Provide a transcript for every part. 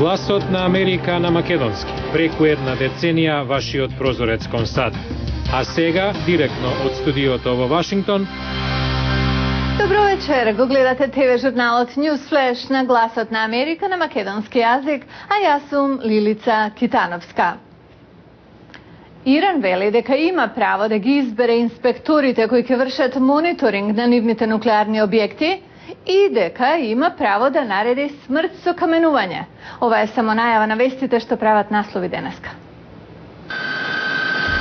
Гласот на Америка на македонски. Преку една деценија вашиот прозорец кон САД. А сега, директно од студиото во Вашингтон. Добро вечер, го гледате ТВ журналот News Flash на Гласот на Америка на македонски јазик, а јас сум Лилица Китановска. Иран вели дека има право да ги избере инспекторите кои ќе вршат мониторинг на нивните нуклеарни објекти и дека има право да нареди смрт со каменување. Ова е само најава на вестите што прават наслови денеска.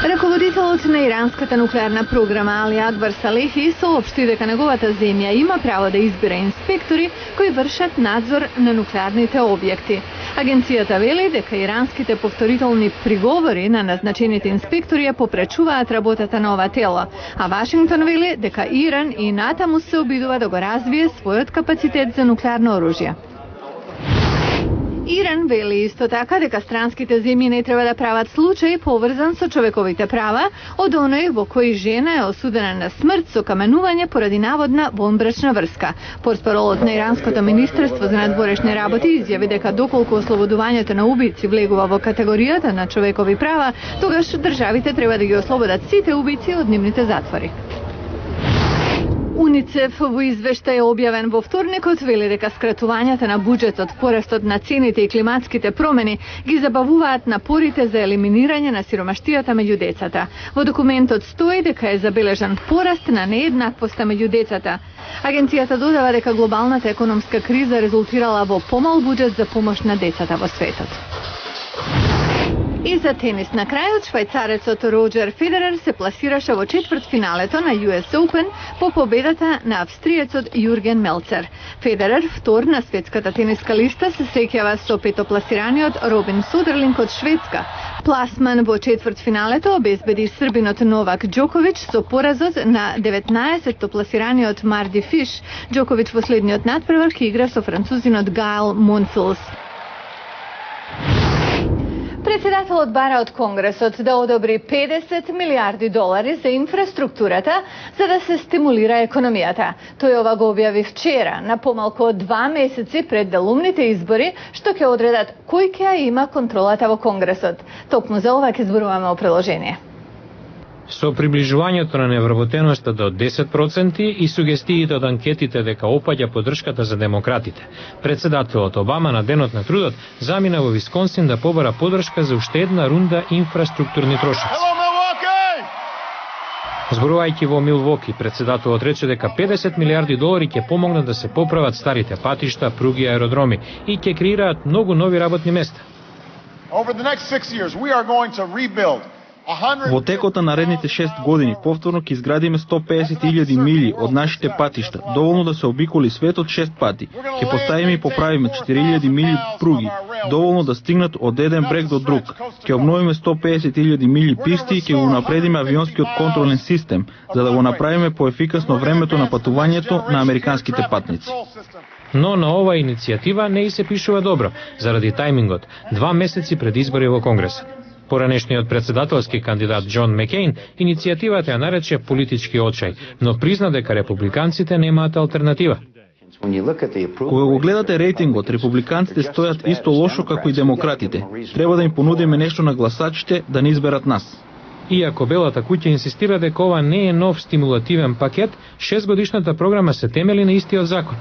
Раководителот на иранската нуклеарна програма Али Акбар Салехи соопшти дека неговата земја има право да избира инспектори кои вршат надзор на нуклеарните објекти. Агенцијата вели дека иранските повторителни приговори на назначените инспектори ја попречуваат работата на ова тело, а Вашингтон вели дека Иран и натаму се обидува да го развие својот капацитет за нуклеарно оружје. Иран вели исто така дека странските земји не треба да прават случај поврзан со човековите права од оној во кој жена е осудена на смрт со каменување поради наводна вонбрачна врска. Портпаролот на иранското министерство за надворешни работи изјави дека доколку ослободувањето на убици влегува во категоријата на човекови права, тогаш државите треба да ги ослободат сите убици од нивните затвори. УНИЦЕФ во извештај објавен во вторникот вели дека скратувањата на буџетот, порастот на цените и климатските промени ги забавуваат напорите за елиминирање на сиромаштијата меѓу децата. Во документот стои дека е забележан пораст на нееднаквоста меѓу децата. Агенцијата додава дека глобалната економска криза резултирала во помал буџет за помош на децата во светот. И за тенис на крајот, швајцарецот Роџер Федерер се пласираше во четвртфиналето на US Open по победата на австриецот Јурген Мелцер. Федерер, втор на светската тениска листа, се среќава со петопласираниот Робин Содерлинг од Шведска. Пласман во четвртфиналето обезбеди србинот Новак Џоковиќ со поразот на 19-то пласираниот Марди Фиш. Џоковиќ во следниот натпревар ќе игра со французинот Гайл Монфилс. Председателот бара од Конгресот да одобри 50 милиарди долари за инфраструктурата за да се стимулира економијата. Тој ова го објави вчера, на помалку од 2 месеци пред делумните избори, што ќе одредат кој ќе има контролата во Конгресот. Токму за ова ќе зборуваме о приложение. Со приближувањето на невработеноста до 10% и сугестиите од анкетите дека опаѓа поддршката за демократите, председателот Обама на денот на трудот замина во Висконсин да побара поддршка за уште една рунда инфраструктурни трошоци. Зборувајќи во Милвоки, председателот рече дека 50 милиарди долари ќе помогнат да се поправат старите патишта, пруги и аеродроми и ќе креираат многу нови работни места. Во текот на наредните 6 години повторно ќе изградиме 150.000 мили од нашите патишта, доволно да се обиколи светот 6 пати. Ќе поставиме и поправиме 4.000 мили пруги, доволно да стигнат од еден брег до друг. Ќе обновиме 150.000 мили писти и ќе го напредиме авионскиот контролен систем, за да го направиме поефикасно времето на патувањето на американските патници. Но на оваа иницијатива не и се пишува добро, заради тајмингот, 2 месеци пред избори во Конгресот. Поранешниот председателски кандидат Џон Мекејн иницијативата ја нарече политички очај, но призна дека републиканците немаат алтернатива. Кога го гледате рейтингот, републиканците стојат исто лошо како и демократите. Треба да им понудиме нешто на гласачите да не изберат нас. Иако Белата куќа инсистира дека ова не е нов стимулативен пакет, 6-годишната програма се темели на истиот закон.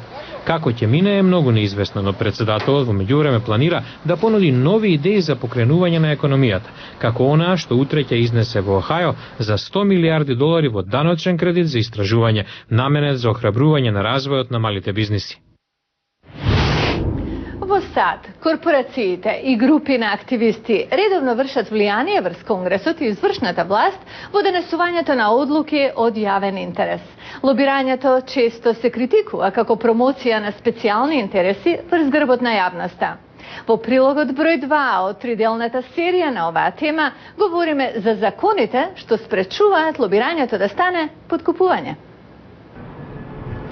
Како ќе мине е многу неизвестно, но председателот во меѓувреме планира да понуди нови идеи за покренување на економијата, како онаа што утре ќе изнесе во Охајо за 100 милиарди долари во даночен кредит за истражување, наменет за охрабрување на развојот на малите бизниси. Во САД, корпорациите и групи на активисти редовно вршат влијание врз Конгресот и извршната власт во донесувањето на одлуки од јавен интерес. Лобирањето често се критикува како промоција на специјални интереси врз грбот на јавноста. Во прилогот број 2 од триделната серија на оваа тема говориме за законите што спречуваат лобирањето да стане подкупување.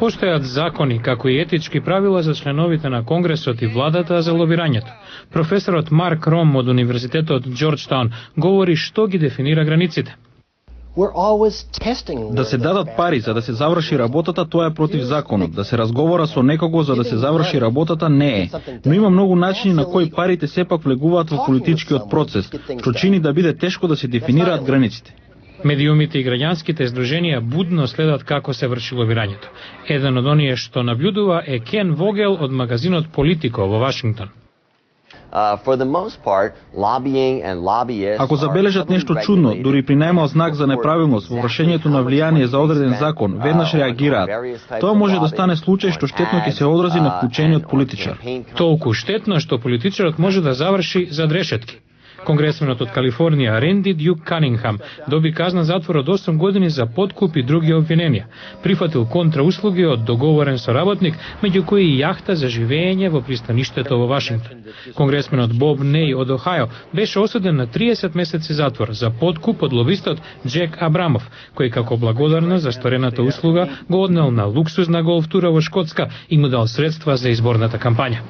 Постојат закони, како и етички правила за членовите на Конгресот и владата за лобирањето. Професорот Марк Ром од Универзитетот Џорџтаун говори што ги дефинира границите. Да се дадат пари за да се заврши работата, тоа е против законот. Да се разговара со некого за да се заврши работата не е. Но има многу начини на кои парите сепак влегуваат во политичкиот процес, што чини да биде тешко да се дефинираат границите. Медиумите и граѓанските здруженија будно следат како се врши лобирањето. Еден од оние што наблюдува е Кен Вогел од магазинот Политико во Вашингтон. Ако забележат нешто чудно, дури при најмал знак за неправилност во вршењето на влијание за одреден закон, веднаш реагираат. Тоа може да стане случај што штетно ќе се одрази на вклучениот политичар. Толку штетно што политичарот може да заврши зад решетки. Конгресменот од Калифорнија Ренди Дјук Канингхам доби казна затвор од 8 години за подкуп и други обвиненија. Прифатил контрауслуги од договорен соработник, меѓу кои и јахта за живење во пристаништето во Вашингтон. Конгресменот Боб Неј од Охајо беше осуден на 30 месеци затвор за подкуп од лобистот Джек Абрамов, кој како благодарна за сторената услуга го однел на луксузна голф тура во Шкотска и му дал средства за изборната кампања.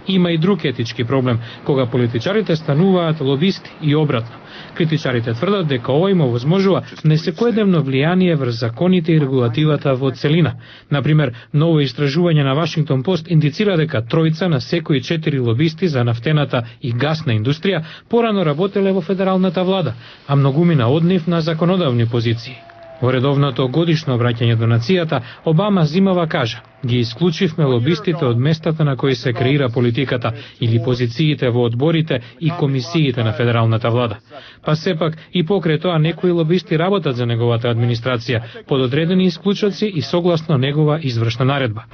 Има и друг етички проблем, кога политичарите стануваат лобисти и обратно. Критичарите тврдат дека ова им овозможува несекојдневно влијание врз законите и регулативата во целина. Например, ново истражување на Вашингтон Пост индицира дека тројца на секои 4 лобисти за нафтената и гасна индустрија порано работеле во федералната влада, а многумина од нив на законодавни позиции. Во редовното годишно обраќање до нацијата, Обама зимава кажа: ги исклучивме лобистите од местата на кои се креира политиката или позициите во одборите и комисиите на федералната влада. Па сепак и покрај тоа некои лобисти работат за неговата администрација под одредени исклучоци и согласно негова извршна наредба.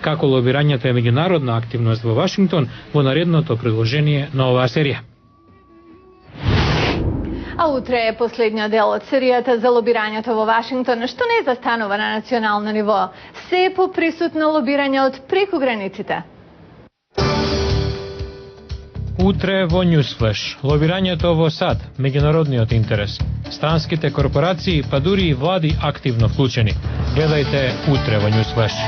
Како лобирањето е меѓународна активност во Вашингтон во наредното предложение на оваа серија. А утре е последниот дел од серијата за лобирањето во Вашингтон, што не застанува на национално ниво. Се е поприсутно лобирање од преку границите. Утре во Newsflash, лобирањето во САД, меѓународниот интерес, странските корпорации, па дури и влади активно вклучени. Гледајте утре во Newsflash.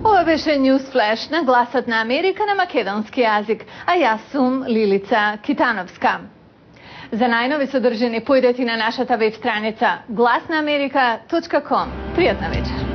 Ова беше Newsflash на Гласот на Америка на македонски јазик, а јас сум Лилица Китановска. За најнови содржини појдете на нашата веб страница glasnaamerika.com. Пријатна вечер.